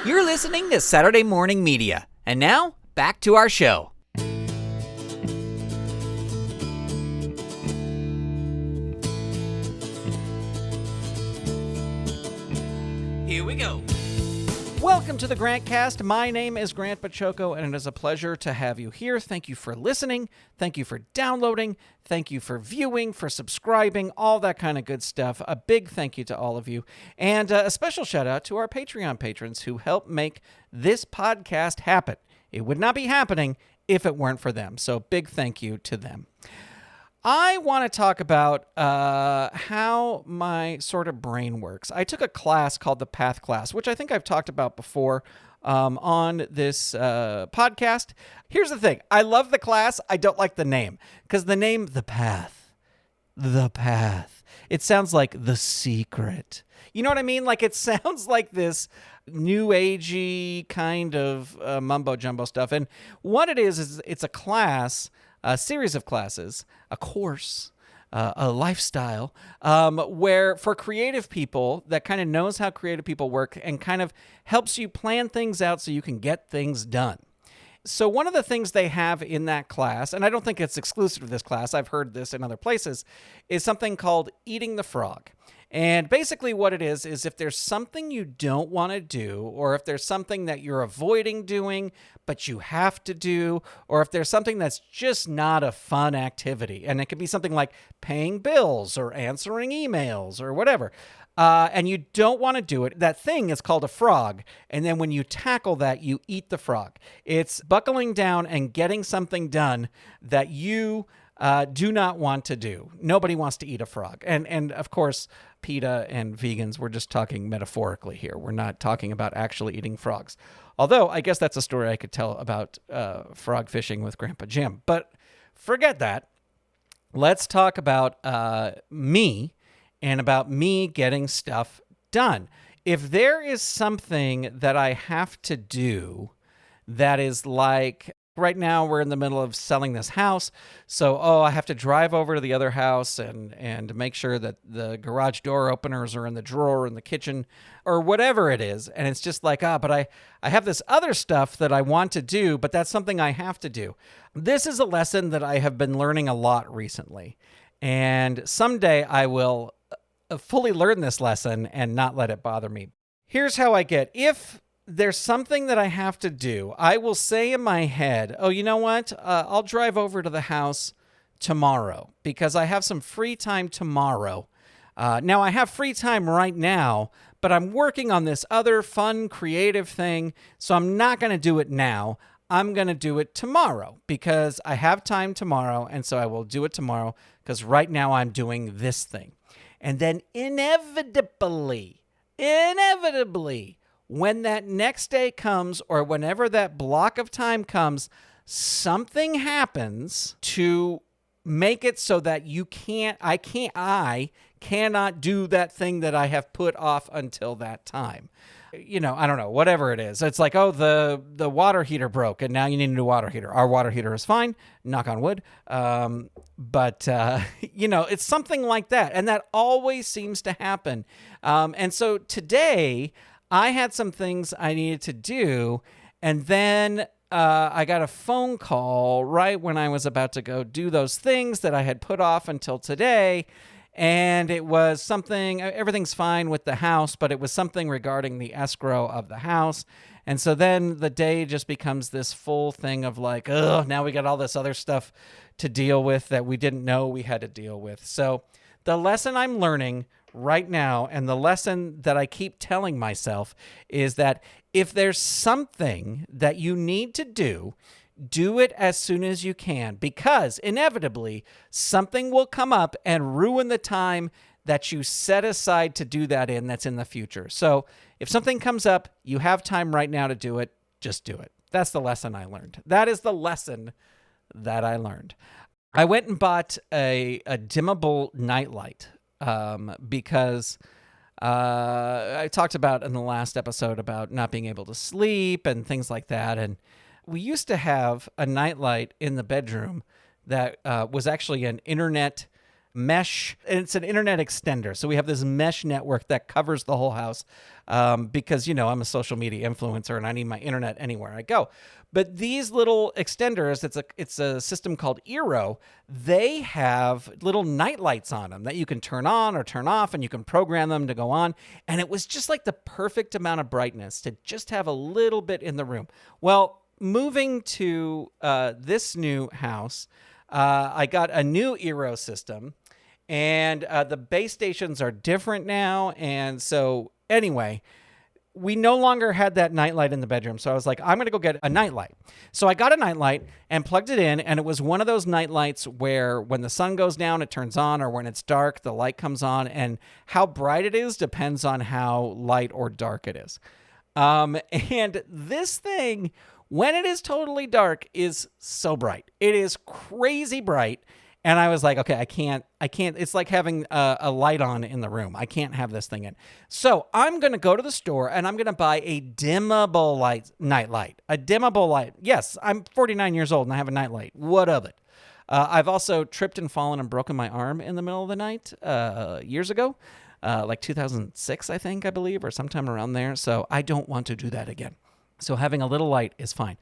You're listening to Saturday Morning Media. And now, back to our show. Here we go. Welcome to the Grantcast. My name is Grant Baciocco, and it is a pleasure to have you here. Thank you for listening. Thank you for downloading. Thank you for viewing, for subscribing, all that kind of good stuff. A big thank you to all of you. And a special shout out to our Patreon patrons who help make this podcast happen. It would not be happening if it weren't for them. So big thank you to them. I want to talk about how my sort of brain works. I took a class called the Path class, which I think I've talked about before on this podcast. Here's the thing. I love the class. I don't like the name because the name, The Path, it sounds like The Secret. You know what I mean? Like it sounds like this new agey kind of mumbo jumbo stuff. And what it is it's a class, a series of classes, a course, a lifestyle, where for creative people that kind of knows how creative people work and kind of helps you plan things out so you can get things done. So one of the things they have in that class, and I don't think it's exclusive to this class, I've heard this in other places, is something called Eating the Frog. And basically what it is if there's something you don't want to do, or if there's something that you're avoiding doing, but you have to do, or if there's something that's just not a fun activity, and it could be something like paying bills or answering emails or whatever, and you don't want to do it, that thing is called a frog. And then when you tackle that, you eat the frog. It's buckling down and getting something done that you do not want to do. Nobody wants to eat a frog. And of course, PETA and vegans, we're just talking metaphorically here. We're not talking about actually eating frogs. Although, I guess that's a story I could tell about frog fishing with Grandpa Jim. But forget that. Let's talk about me and about me getting stuff done. If there is something that I have to do that is like, right now we're in the middle of selling this house, so I have to drive over to the other house and make sure that the garage door openers are in the drawer in the kitchen or whatever it is, and it's just like, but I have this other stuff that I want to do, but that's something I have to do. This is a lesson that I have been learning a lot recently, and someday I will fully learn this lesson and not let it bother me. Here's how I get. If there's something that I have to do, I will say in my head, you know what? I'll drive over to the house tomorrow because I have some free time tomorrow. Now, I have free time right now, but I'm working on this other fun, creative thing, so I'm not going to do it now. I'm going to do it tomorrow because I have time tomorrow, and so I will do it tomorrow because right now I'm doing this thing. And then inevitably, when that next day comes or whenever that block of time comes, something happens to make it so that I cannot do that thing that I have put off until that time. I don't know, whatever it is. It's like, the water heater broke and now you need a new water heater. Our water heater is fine, knock on wood. But it's something like that. And that always seems to happen. And so today I had some things I needed to do, and then I got a phone call right when I was about to go do those things that I had put off until today, and it was something, everything's fine with the house, but it was something regarding the escrow of the house, and so then the day just becomes this full thing of like, now we got all this other stuff to deal with that we didn't know we had to deal with. So the lesson I'm learning right now, and the lesson that I keep telling myself, is that if there's something that you need to do it as soon as you can, because inevitably something will come up and ruin the time that you set aside to do that in that's in the future. So if something comes up, you have time right now to do it, just do it. That's the lesson I learned. That is the lesson that I learned. I went and bought a dimmable nightlight. Because I talked about in the last episode about not being able to sleep and things like that. And we used to have a nightlight in the bedroom that was actually an internet mesh, and it's an internet extender. So we have this mesh network that covers the whole house because, I'm a social media influencer and I need my internet anywhere I go. But these little extenders, it's a system called Eero. They have little night lights on them that you can turn on or turn off, and you can program them to go on. And it was just like the perfect amount of brightness to just have a little bit in the room. Well, moving to this new house, I got a new Eero system, and the base stations are different now. And so anyway, we no longer had that nightlight in the bedroom. So I was like, I'm going to go get a nightlight. So I got a nightlight and plugged it in. And it was one of those nightlights where when the sun goes down, it turns on, or when it's dark, the light comes on. And how bright it is depends on how light or dark it is. And this thing, when it is totally dark, is so bright. It is crazy bright. And I was like, okay, I can't. It's like having a light on in the room. I can't have this thing in. So I'm going to go to the store and I'm going to buy a dimmable nightlight. A dimmable light. Yes, I'm 49 years old and I have a nightlight. What of it? I've also tripped and fallen and broken my arm in the middle of the night years ago, like 2006, I believe, or sometime around there. So I don't want to do that again. So having a little light is fine,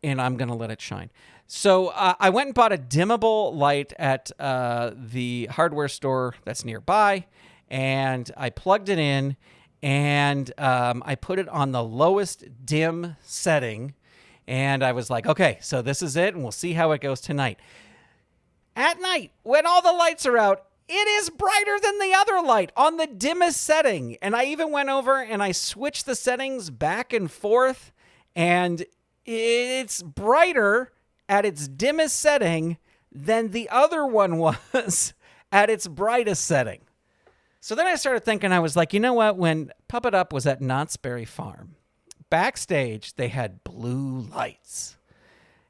and I'm going to let it shine. So I went and bought a dimmable light at the hardware store that's nearby, and I plugged it in, and I put it on the lowest dim setting, and I was like, okay, so this is it, and we'll see how it goes tonight. At night, when all the lights are out, it is brighter than the other light on the dimmest setting. And I even went over and I switched the settings back and forth, and it's brighter at its dimmest setting than the other one was at its brightest setting. So then I started thinking, I was like, you know what? When Puppet Up was at Knott's Berry Farm, backstage, they had blue lights.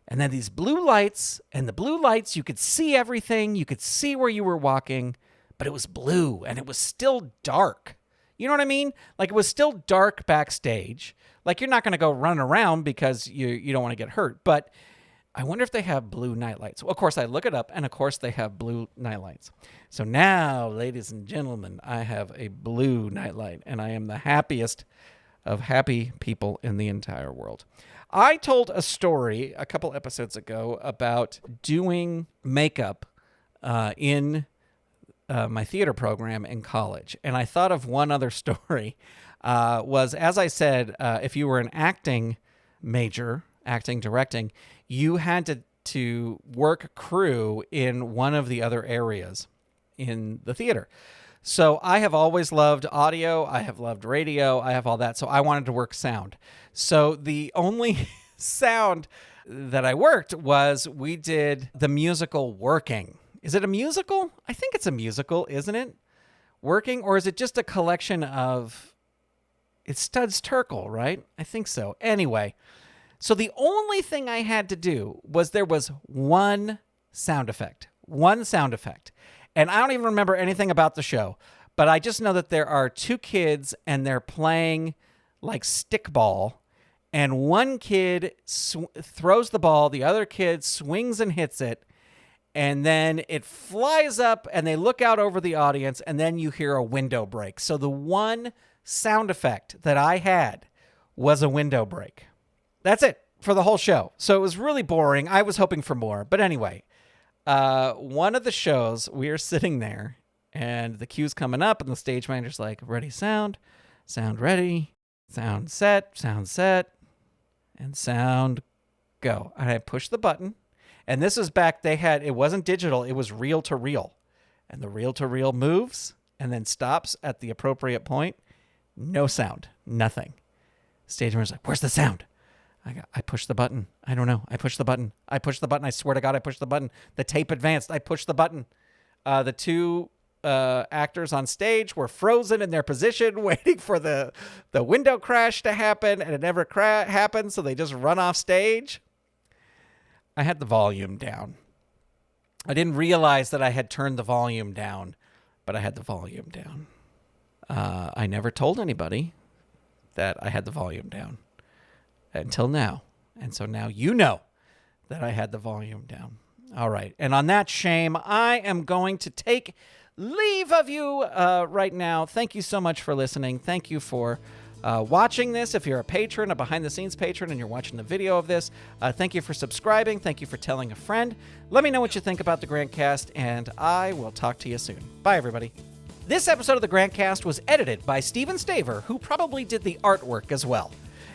And then these blue lights, and the blue lights, you could see everything. You could see where you were walking, but it was blue, and it was still dark. You know what I mean? Like, it was still dark backstage. Like, you're not going to go run around because you don't want to get hurt. But I wonder if they have blue nightlights. Well, of course, I look it up, and of course, they have blue nightlights. So now, ladies and gentlemen, I have a blue nightlight, and I am the happiest of happy people in the entire world. I told a story a couple episodes ago about doing makeup in my theater program in college. And I thought of one other story. Was, as I said, if you were an acting major, acting, directing, you had to work crew in one of the other areas in the theater. So I have always loved audio. I have loved radio. I have all that. So I wanted to work sound. So the only sound that I worked was we did the musical Working. Is it a musical? I think it's a musical, isn't it? Working? Or is it just a collection of... It's Studs Terkel, right? I think so. Anyway, so the only thing I had to do was there was one sound effect. One sound effect. And I don't even remember anything about the show, but I just know that there are two kids and they're playing like stickball, and one kid throws the ball, the other kid swings and hits it, and then it flies up and they look out over the audience, and then you hear a window break. So the one sound effect that I had was a window break. That's it for the whole show. So it was really boring. I was hoping for more. But anyway, one of the shows, we are sitting there and the cue's coming up and the stage manager's like, ready, sound ready, sound set, and sound go. And I push the button. And this was back, it wasn't digital, it was reel to reel. And the reel to reel moves and then stops at the appropriate point. No sound, nothing. Stage manager's like, where's the sound? I pushed the button. I don't know. I pushed the button. I swear to God, I pushed the button. The tape advanced. I pushed the button. The two actors on stage were frozen in their position, waiting for the window crash to happen, and it never happened, so they just run off stage. I had the volume down. I didn't realize that I had turned the volume down, but I had the volume down. I never told anybody that I had the volume down until now. And so now you know that I had the volume down. All right. And on that shame, I am going to take leave of you right now. Thank you so much for listening. Thank you for watching this. If you're a patron, a behind-the-scenes patron, and you're watching the video of this, thank you for subscribing. Thank you for telling a friend. Let me know what you think about the Grantcast, and I will talk to you soon. Bye, everybody. This episode of the Grantcast was edited by Stephen Staver, who probably did the artwork as well.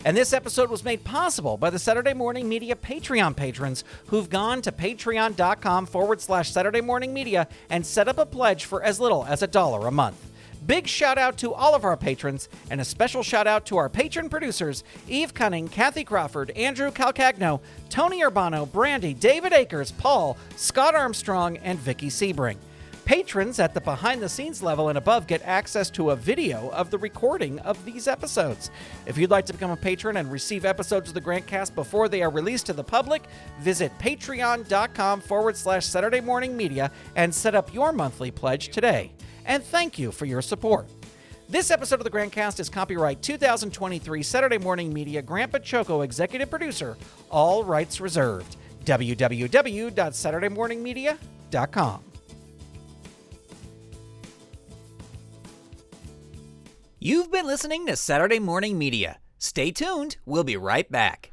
And this episode was made possible by the Saturday Morning Media Patreon patrons who've gone to patreon.com/Saturday Morning Media and set up a pledge for as little as $1 a month. Big shout out to all of our patrons, and a special shout out to our patron producers, Eve Cunning, Kathy Crawford, Andrew Calcagno, Tony Urbano, Brandy, David Akers, Paul, Scott Armstrong, and Vicky Sebring. Patrons at the behind-the-scenes level and above get access to a video of the recording of these episodes. If you'd like to become a patron and receive episodes of the Grantcast before they are released to the public, visit patreon.com/Saturday Morning Media and set up your monthly pledge today. And thank you for your support. This episode of the Grantcast is copyright 2023 Saturday Morning Media, Grant Baciocco, executive producer, all rights reserved. www.saturdaymorningmedia.com. You've been listening to Saturday Morning Media. Stay tuned. We'll be right back.